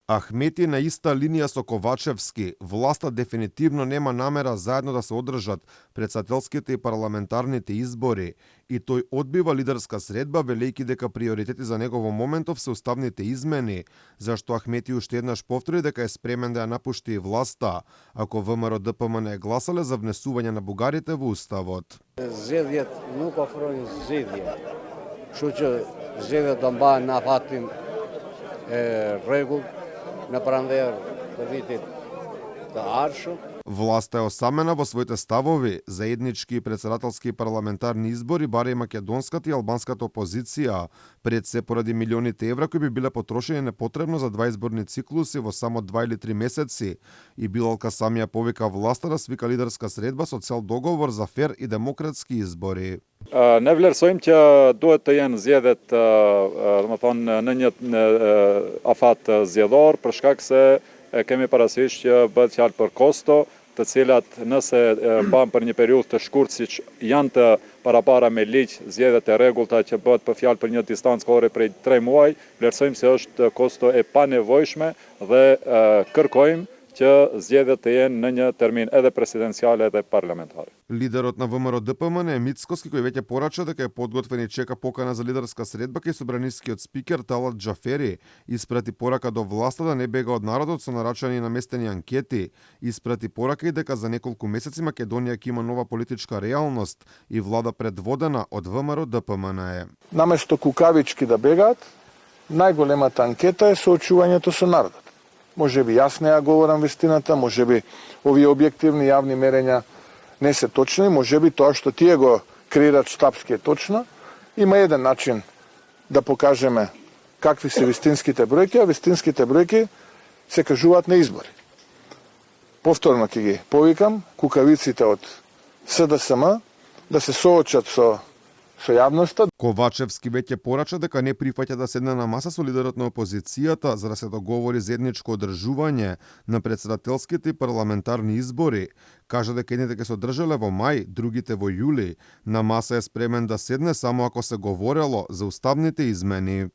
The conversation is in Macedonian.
Ахмети на иста линија со Ковачевски. Власта дефинитивно нема намера заедно да се одржат претседателските и парламентарните избори и тој одбива лидерска средба, велејќи дека приоритети за него во моментов се уставните измени, зашто Ахмети уште еднаш повтори дека е спремен да ја напушти и власта, ако ВМРО ДПМН е гласале за внесување на бугарите во уставот. Zgjedhjet nuk ofrojnë zgjidhje. Kështu që zgjedhjet do mbahen në afatin e rregullt në pranverë të vitit të ardhshëm. Власта е осамена во своите ставови за еднички претседателски и парламентарни избори, баре и македонската и албанската опозиција, пред се поради милионите евра кои би биле потрошени непотребно за два изборни циклуси во само 2 или 3 месеци, и Билал Касами ја повика власта да свика лидерска средба со цел договор за фер и демократски избори. Ne vlerësojmë që duhet të jenë zgjedhjet, domethënë në një afat zgjedhor, për shkak se kemi parasysh që bëhet fjalë për kosto, të cilat nëse bëhen për një periudhë të shkurtë siç janë të parapara me ligj zgjedhjet e rregullta që bëhet për fjalë për një distancë kohore prej 3 muaj, vlerësojmë se është kosto e panevojshme dhe kërkojmë që zgjedhjet të jenë në një termin edhe presidencial edhe parlamentar. Лидерот на ВМРО ДПМН е Мицкоски, кој веќе порача дека е подготвен и чека покана за лидерска средба кај собранискиот спикер Талат Џафери, испрати порака до власта да не бега од народот со нарачани и наместени анкети, испрати порака и дека за неколку месеци Македонија ќе има нова политичка реалност и влада предводена од ВМРО ДПМН. Наместо кукавички да бегаат, најголемата анкета е соочувањето со народот. Може би јас не ја говорам вистината, може би овие објективни јавни мерења не се точни, може би тоа што тие го креират штабски е точно. Има еден начин да покажеме какви се вистинските бројки, а вистинските бројки се кажуваат на избори. Повторно ќе ги повикам кукавиците од СДСМ да се соочат со јавноста. Ковачевски веќе порача дека не прифаќа да седне на маса со лидерот на опозицијата за да се договори за едничко одржување на претседателските и парламентарни избори. Кажа дека едните ќе се одржале во мај, другите во јули. На маса е спремен да седне само ако се говорело за уставните измени.